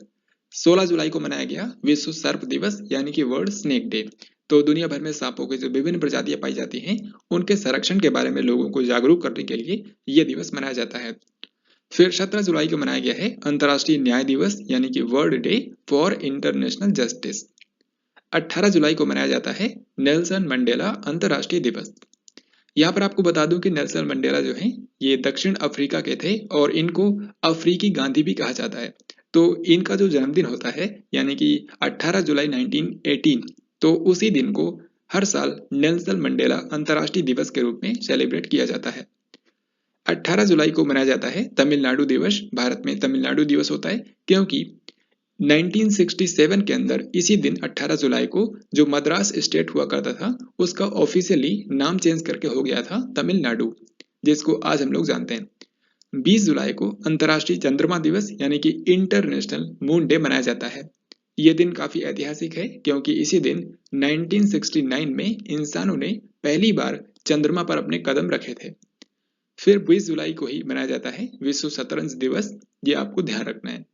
16 जुलाई को मनाया गया विश्व सर्प दिवस यानी कि वर्ल्ड स्नेक डे। तो दुनिया भर में सांपों की जो विभिन्न प्रजातियां पाई जाती हैं उनके संरक्षण के बारे में लोगों को जागरूक करने के लिए यह दिवस मनाया जाता है। फिर 17 जुलाई को मनाया गया है अंतर्राष्ट्रीय न्याय दिवस यानी कि world day for international justice. 18 जुलाई को मनाया जाता है नेल्सन मंडेला अंतर्राष्ट्रीय दिवस। यहाँ पर आपको बता दूं कि नेल्सन मंडेला जो हैं ये दक्षिण अफ्रीका के थे और इनको अफ्रीकी गांधी भी कहा जाता है। तो इनका जो जन्मदिन होता है यानी कि 18 जुलाई 1918, तो उसी दिन को हर साल नेल्सन मंडेला अंतर्राष्ट्रीय दिवस के रूप में सेलिब्रेट किया जाता है। 18 जुलाई को मनाया जाता है तमिलनाडु दिवस। भारत में तमिलनाडु दिवस होता है क्योंकि 1967 के अंदर इसी दिन 18 जुलाई को जो मद्रास स्टेट हुआ करता था उसका ऑफिशियली नाम चेंज करके हो गया था तमिलनाडु, जिसको आज हम लोग जानते हैं। 20 जुलाई को अंतर्राष्ट्रीय चंद्रमा दिवस यानी कि इंटरनेशनल मून डे मनाया जाता है। यह दिन काफी ऐतिहासिक है क्योंकि इसी दिन 1969 में इंसानों ने पहली बार चंद्रमा पर अपने कदम रखे थे। फिर 20 जुलाई को ही मनाया जाता है विश्व शतरंज दिवस। ये आपको ध्यान रखना है।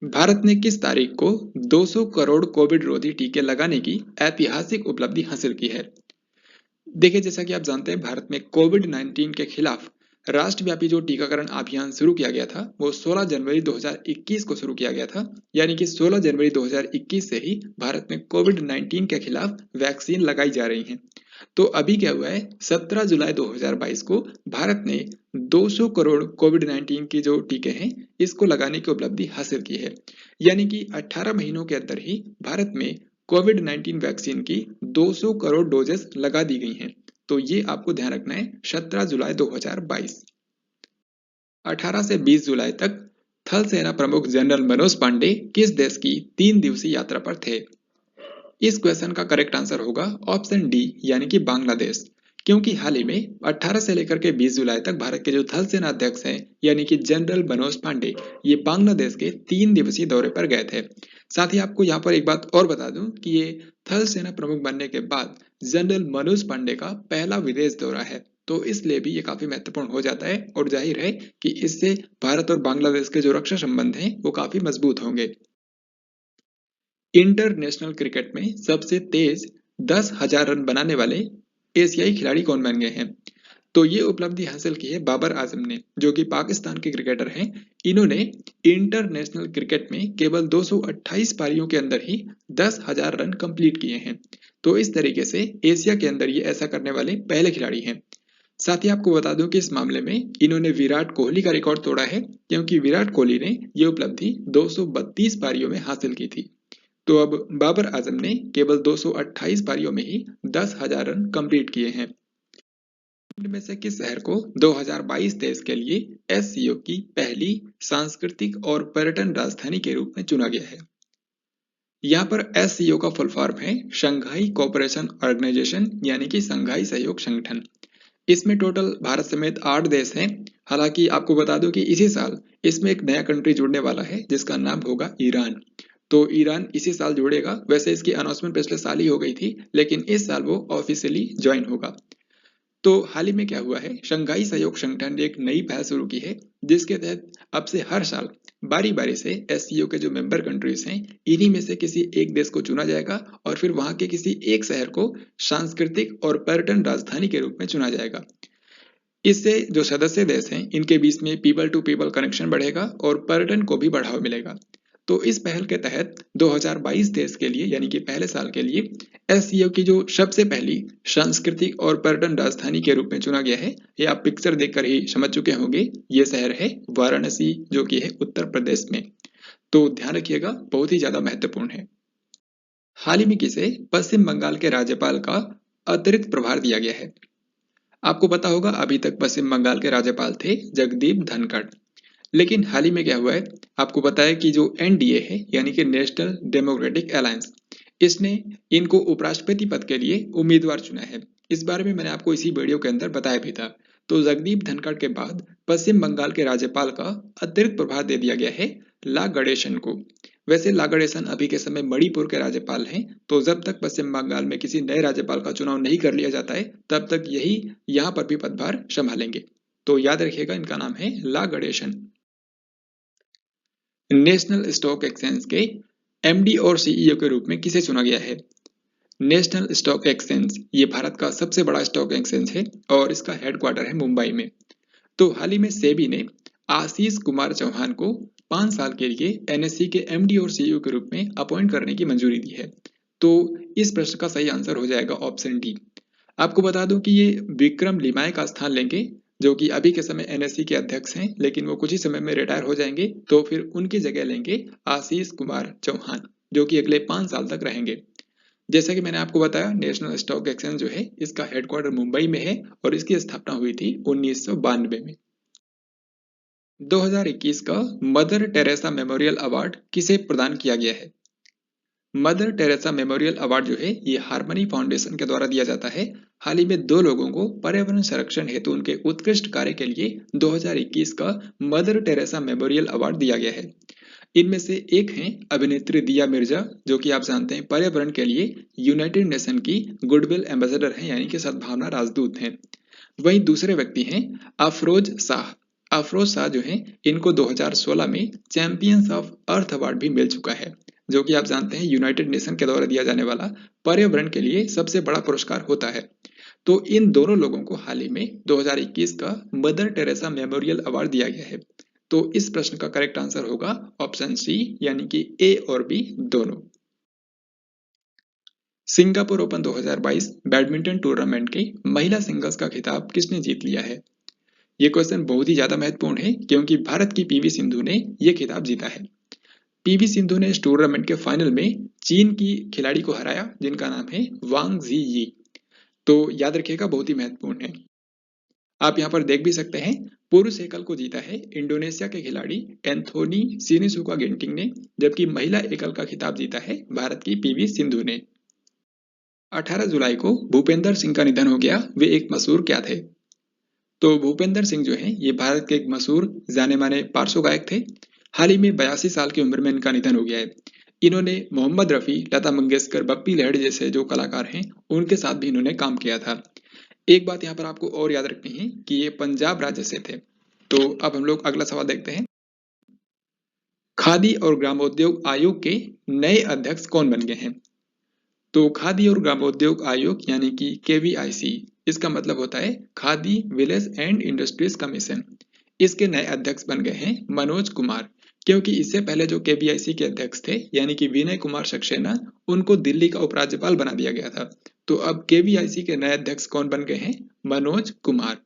भारत ने किस तारीख को 200 करोड़ कोविड रोधी टीके लगाने की ऐतिहासिक उपलब्धि हासिल की है? देखिए जैसा कि आप जानते हैं भारत में कोविड-19 के खिलाफ राष्ट्रव्यापी जो टीकाकरण अभियान शुरू किया गया था वो 16 जनवरी 2021 को शुरू किया गया था। यानी कि 16 जनवरी 2021 से ही भारत में कोविड-19 के खिलाफ वैक्सीन लगाई जा रही है। तो अभी क्या हुआ है, 17 जुलाई 2022 को भारत ने 200 करोड़ कोविड-19 की जो टीके हैं इसको लगाने की उपलब्धि हासिल की है। यानी कि 18 महीनों के अंदर ही भारत में कोविड-19 वैक्सीन की 200 करोड़ डोजेस लगा दी गई हैं। तो ये आपको ध्यान रखना है 17 जुलाई 2022। 18 से 20 जुलाई तक थल सेना प्रमुख जनरल मनोज पांडे किस देश की 3 दिवसीय यात्रा पर थे? इस क्वेश्चन का करेक्ट आंसर होगा ऑप्शन डी यानी कि बांग्लादेश। क्योंकि हाल ही में 18 से लेकर के 20 जुलाई तक भारत के जो थल सेना अध्यक्ष हैं यानी कि जनरल मनोज पांडे ये बांग्लादेश के 3 दिवसीय दौरे पर गए थे। साथ ही आपको यहाँ पर एक बात और बता दूं कि ये थल सेना प्रमुख बनने के बाद जनरल मनोज पांडे का पहला विदेश दौरा है। तो इसलिए भी ये काफी महत्वपूर्ण हो जाता है और जाहिर है कि इससे भारत और बांग्लादेश के जो रक्षा संबंध हैं वो काफी मजबूत होंगे। इंटरनेशनल क्रिकेट में सबसे तेज 10,000 रन बनाने वाले एशियाई खिलाड़ी कौन बन गए हैं? तो ये उपलब्धि हासिल की है बाबर आजम ने, जो कि पाकिस्तान के क्रिकेटर हैं। इन्होंने इंटरनेशनल क्रिकेट में केवल 228 पारियों के अंदर ही 10,000 रन कंप्लीट किए हैं। तो इस तरीके से एशिया के अंदर ये ऐसा करने वाले पहले खिलाड़ी हैं। साथ ही आपको बता दूं कि इस मामले में इन्होंने विराट कोहली का रिकॉर्ड तोड़ा है, क्योंकि विराट कोहली ने ये उपलब्धि 232 पारियों में हासिल की थी। तो अब बाबर आजम ने केवल 228 पारियों में ही 10,000 रन कंप्लीट किए हैं। इनमें से किस शहर को 2022 तेईस के लिए एससीओ की पहली सांस्कृतिक और पर्यटन राजधानी के रूप में चुना गया है? यहाँ पर एससीओ का फुल फॉर्म है शंघाई कोऑपरेशन ऑर्गेनाइजेशन यानी कि शंघाई सहयोग संगठन। इसमें टोटल भारत समेत 8 देश हैं। हालांकि आपको बता दूं कि इसी साल इसमें एक नया कंट्री जुड़ने वाला है जिसका नाम होगा ईरान। तो ईरान इसी साल जुड़ेगा। वैसे इसकी अनाउंसमेंट पिछले साल ही हो गई थी, लेकिन इस साल वो ऑफिशियली ज्वाइन होगा। तो हाल ही में क्या हुआ है, शंघाई सहयोग संगठन ने एक नई पहल शुरू की है जिसके तहत अब से हर साल बारी बारी से एससीओ के जो मेंबर कंट्रीज हैं इन्हीं में से किसी एक देश को चुना जाएगा और फिर वहां के किसी एक शहर को सांस्कृतिक और पर्यटन राजधानी के रूप में चुना जाएगा। इससे जो सदस्य देश हैं इनके बीच में पीपल टू पीपल कनेक्शन बढ़ेगा और पर्यटन को भी बढ़ावा मिलेगा। तो इस पहल के तहत 2022 देश के लिए यानी कि पहले साल के लिए एससीओ की जो सबसे पहली सांस्कृतिक और पर्यटन राजधानी के रूप में चुना गया है, ये आप पिक्चर देखकर ही समझ चुके होंगे। ये शहर है वाराणसी, जो कि है उत्तर प्रदेश में। तो ध्यान रखिएगा, बहुत ही ज्यादा महत्वपूर्ण है। हाल ही में किसे पश्चिम बंगाल के राज्यपाल का अतिरिक्त प्रभार दिया गया है? आपको पता होगा अभी तक पश्चिम बंगाल के राज्यपाल थे जगदीप धनखड़, लेकिन हाल ही में क्या हुआ है, आपको पता है कि जो एनडीए है यानी कि नेशनल डेमोक्रेटिक अलायंस, इसने इनको उपराष्ट्रपति पद के लिए उम्मीदवार चुना है। इस बारे में मैंने आपको इसी वीडियो के अंदर बताया भी था। तो जगदीप धनखड़ के बाद पश्चिम बंगाल के राज्यपाल का अतिरिक्त प्रभार दे दिया गया है ला गणेशन को। वैसे ला गणेशन अभी के समय मणिपुर के राज्यपाल हैं। तो जब तक पश्चिम बंगाल में किसी नए राज्यपाल का चुनाव नहीं कर लिया जाता है तब तक यही यहाँ पर भी पदभार संभालेंगे। तो याद रखिएगा, इनका नाम है ला गणेशन। नेशनल स्टॉक एक्सचेंज के एमडी और सीईओ के रूप में किसे चुना गया है? नेशनल स्टॉक एक्सचेंज ये भारत का सबसे बड़ा स्टॉक एक्सचेंज है और इसका हेडक्वार्टर है मुंबई में। तो हाल ही में सेबी ने आशीष कुमार चौहान को 5 साल के लिए एनएससी के एमडी और सीईओ के रूप में अपॉइंट करने की मंजूरी दी है। तो इस प्रश्न का सही आंसर हो जाएगा ऑप्शन डी। आपको बता दूं कि ये विक्रम लिमाय का स्थान लेंगे, जो कि अभी के समय एनएससी के अध्यक्ष हैं, लेकिन वो कुछ ही समय में रिटायर हो जाएंगे। तो फिर उनकी जगह लेंगे आशीष कुमार चौहान, जो कि अगले 5 साल तक रहेंगे। जैसा कि मैंने आपको बताया, नेशनल स्टॉक एक्सचेंज जो है इसका हेडक्वार्टर मुंबई में है और इसकी स्थापना हुई थी 1992 में। 2021 का मदर टेरेसा मेमोरियल अवार्ड किसे प्रदान किया गया है? मदर टेरेसा मेमोरियल अवार्ड जो है ये हार्मनी फाउंडेशन के द्वारा दिया जाता है। हाल ही में 2 लोगों को पर्यावरण संरक्षण हेतु उनके उत्कृष्ट कार्य के लिए 2021 का मदर टेरेसा मेमोरियल अवार्ड दिया गया है। इनमें से एक हैं अभिनेत्री दिया मिर्जा, जो कि आप जानते हैं पर्यावरण के लिए यूनाइटेड नेशन की गुडविल एम्बेसडर हैं यानी कि सद्भावना राजदूत हैं। वहीं दूसरे व्यक्ति हैं अफरोज शाह। अफरोज शाह जो हैं इनको 2016 में चैंपियंस ऑफ अर्थ अवार्ड भी मिल चुका है, जो कि आप जानते हैं यूनाइटेड नेशन के द्वारा दिया जाने वाला पर्यावरण के लिए सबसे बड़ा पुरस्कार होता है। तो इन दोनों लोगों को हाल ही में 2021 का मदर टेरेसा मेमोरियल अवार्ड दिया गया है। तो इस प्रश्न का करेक्ट आंसर होगा ऑप्शन सी, यानी कि ए और बी दोनों। सिंगापुर ओपन 2022 बैडमिंटन टूर्नामेंट के महिला सिंगल्स का खिताब किसने जीत लिया है? ये क्वेश्चन बहुत ही ज्यादा महत्वपूर्ण है क्योंकि भारत की पीवी सिंधु ने यह खिताब जीता है। पीवी सिंधु ने इस टूर्नामेंट के फाइनल में चीन की खिलाड़ी को हराया जिनका नाम है वांग जी यी। तो याद रखिएगा, बहुत ही महत्वपूर्ण है। आप यहाँ पर देख भी सकते हैं, पुरुष एकल को जीता है इंडोनेशिया के खिलाड़ी एंथोनी सिनिसुका गिंटिंग ने, जबकि महिला एकल का खिताब जीता है भारत की पीवी सिंधु ने। 18 जुलाई को भूपेंद्र सिंह का निधन हो गया। वे एक मशहूर क्या थे? तो भूपेंद्र सिंह जो है ये भारत के एक मशहूर जाने माने पार्श्व गायक थे। हाल ही में 82 साल की उम्र में इनका निधन हो गया है। इन्होंने मोहम्मद रफी, लता मंगेशकर, बप्पी लहड़ी जैसे जो कलाकार हैं उनके साथ भी इन्होंने काम किया था। एक बात यहाँ पर आपको और याद रखनी है कि ये पंजाब राज्य से थे। तो अब हम लोग अगला सवाल देखते हैं। खादी और ग्रामोद्योग आयोग के नए अध्यक्ष कौन बन गए हैं? तो खादी और ग्रामोद्योग आयोग यानी कि KVIC, इसका मतलब होता है khadi village and industries commission. इसके नए अध्यक्ष बन गए हैं मनोज कुमार, क्योंकि इससे पहले जो KVIC के अध्यक्ष थे यानी कि विनय कुमार सक्सेना, उनको दिल्ली का उपराज्यपाल बना दिया गया था। तो अब KVIC के नए अध्यक्ष कौन बन गए हैं? मनोज कुमार।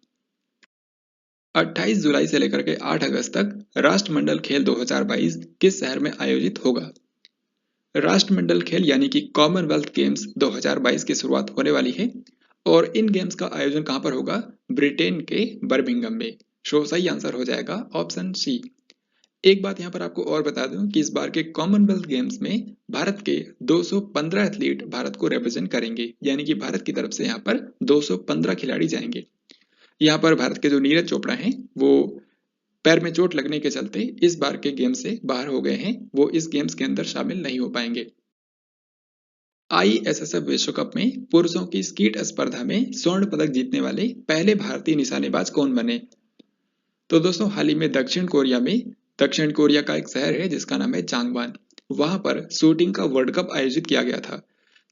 28 जुलाई से लेकर के 8 अगस्त तक राष्ट्रमंडल खेल 2022 किस शहर में आयोजित होगा? राष्ट्रमंडल खेल यानी कि कॉमनवेल्थ गेम्स 2022 की शुरुआत होने वाली है और इन गेम्स का आयोजन कहां पर होगा? ब्रिटेन के बर्मिंघम में। सही आंसर हो जाएगा ऑप्शन सी। एक बात यहां पर आपको और बता दूं कि इस बार के कॉमनवेल्थ गेम्स में भारत के 215 एथलीट भारत को रिप्रेजेंट करेंगे, यानी कि भारत की तरफ से यहां पर 215 खिलाड़ी जाएंगे। यहाँ पर भारत के जो नीरज चोपड़ा हैं वो पैर में चोट लगने के चलते इस बार के गेम से बाहर हो गए हैं, वो इस गेम्स के अंदर शामिल नहीं हो पाएंगे। ISSF विश्व कप में पुरुषों की स्कीट स्पर्धा में स्वर्ण पदक जीतने वाले पहले भारतीय निशानेबाज कौन बने? तो दोस्तों, हाल ही में दक्षिण कोरिया का एक शहर है जिसका नाम है चांगवान, वहां पर शूटिंग का वर्ल्ड कप आयोजित किया गया था।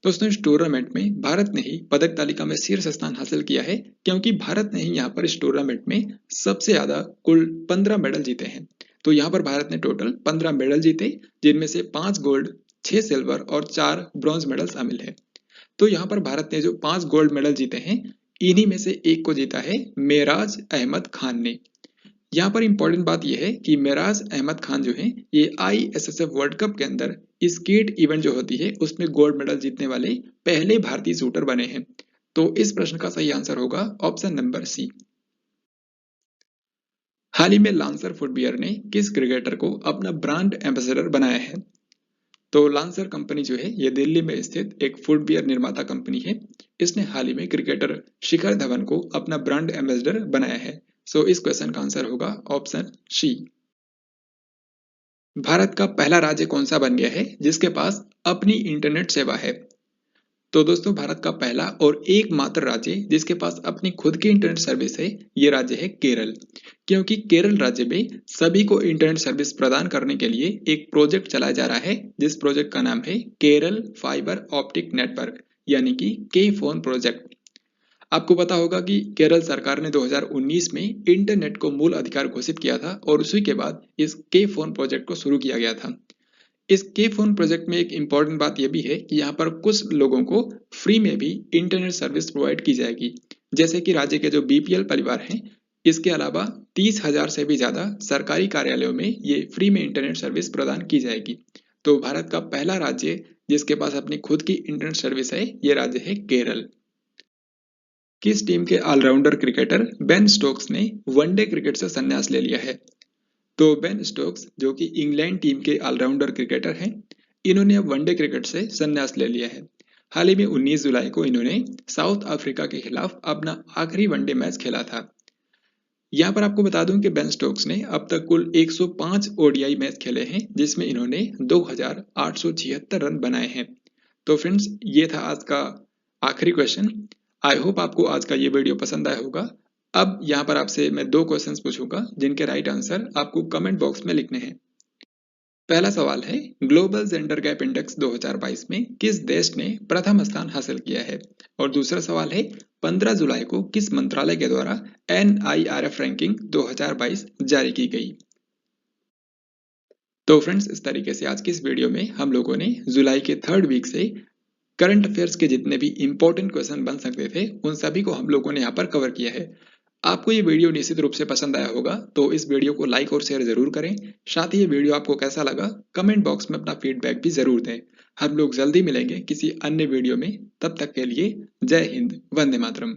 दोस्तों, इस टूर्नामेंट में भारत ने ही पदक तालिका में शीर्ष स्थान हासिल किया है, क्योंकि भारत ने ही यहाँ पर इस टूर्नामेंट में सबसे ज्यादा कुल 15 मेडल जीते हैं। तो यहाँ पर भारत ने टोटल 15 मेडल जीते, जिनमें से 5 गोल्ड, 6 सिल्वर और 4 ब्रॉन्ज मेडल शामिल है। तो यहाँ पर भारत ने जो 5 गोल्ड मेडल जीते हैं, इन्हीं में से एक को जीता है मेराज अहमद खान ने। यहाँ पर इंपॉर्टेंट बात यह है कि मेराज अहमद खान जो है ये ISSF वर्ल्ड कप के अंदर स्कीट इवेंट जो होती है उसमें गोल्ड मेडल जीतने वाले पहले भारतीय शूटर बने हैं। तो इस प्रश्न का सही आंसर होगा ऑप्शन नंबर सी। हाल ही में लांसर फुटवियर ने किस क्रिकेटर को अपना ब्रांड एम्बेसडर बनाया है? तो लांसर कंपनी जो है ये दिल्ली में स्थित एक फुटवियर निर्माता कंपनी है। इसने हाल ही में क्रिकेटर शिखर धवन को अपना ब्रांड एम्बेसडर बनाया है। इस क्वेश्चन का आंसर होगा ऑप्शन सी। भारत का पहला राज्य कौन सा बन गया है जिसके पास अपनी इंटरनेट सेवा है? तो दोस्तों, भारत का पहला और एकमात्र राज्य जिसके पास अपनी खुद की इंटरनेट सर्विस है ये राज्य है केरल, क्योंकि केरल राज्य में सभी को इंटरनेट सर्विस प्रदान करने के लिए एक प्रोजेक्ट चलाया जा रहा है, जिस प्रोजेक्ट का नाम है केरल फाइबर ऑप्टिक नेटवर्क, यानी कि के फोन प्रोजेक्ट। आपको पता होगा कि केरल सरकार ने 2019 में इंटरनेट को मूल अधिकार घोषित किया था और उसी के बाद इस के फोन प्रोजेक्ट को शुरू किया गया था। इस के फोन प्रोजेक्ट में एक इंपॉर्टेंट बात यह भी है कि यहाँ पर कुछ लोगों को फ्री में भी इंटरनेट सर्विस प्रोवाइड की जाएगी, जैसे कि राज्य के जो BPL परिवार हैं। इसके अलावा 30,000 से भी ज्यादा सरकारी कार्यालयों में ये फ्री में इंटरनेट सर्विस प्रदान की जाएगी। तो भारत का पहला राज्य जिसके पास अपनी खुद की इंटरनेट सर्विस है ये राज्य है केरल। किस टीम के ऑलराउंडर क्रिकेटर बेन स्टोक्स ने वनडे क्रिकेट से संन्यास ले लिया है? तो बेन स्टोक्स जो कि इंग्लैंड टीम के ऑलराउंडर क्रिकेटर हैं, इन्होंने अब वनडे क्रिकेट से संन्यास ले लिया है। हाल ही में 19 जुलाई को इन्होंने साउथ अफ्रीका के खिलाफ अपना आखिरी वनडे मैच खेला था। यहाँ पर आपको बता दूं कि बेन स्टोक्स ने अब तक कुल 105 ODI मैच खेले हैं, जिसमें इन्होंने 2,876 रन बनाए हैं। तो फ्रेंड्स, ये था आज का आखिरी क्वेश्चन। आई होप आपको आज का ये वीडियो पसंद आया होगा। अब यहाँ पर आपसे मैं 2 क्वेश्चंस पूछूंगा जिनके राइट आंसर आपको कमेंट बॉक्स में लिखने हैं। पहला सवाल है, ग्लोबल जेंडर गैप इंडेक्स 2022 में किस देश ने प्रथम स्थान हासिल किया है? और दूसरा सवाल है, 15 जुलाई को किस मंत्रालय के द्वारा NIRF रैंकिंग 2022 जारी की गई। तो फ्रेंड्स, इस तरीके से आज की इस वीडियो में हम लोगों ने जुलाई के 3rd वीक से करंट अफेयर्स के जितने भी इंपॉर्टेंट क्वेश्चन बन सकते थे उन सभी को हम लोगों ने यहाँ पर कवर किया है। आपको ये वीडियो निश्चित रूप से पसंद आया होगा, तो इस वीडियो को लाइक और शेयर जरूर करें। साथ ही ये वीडियो आपको कैसा लगा कमेंट बॉक्स में अपना फीडबैक भी जरूर दें। हम लोग जल्दी मिलेंगे किसी अन्य वीडियो में, तब तक के लिए जय हिंद, वंदे मातरम।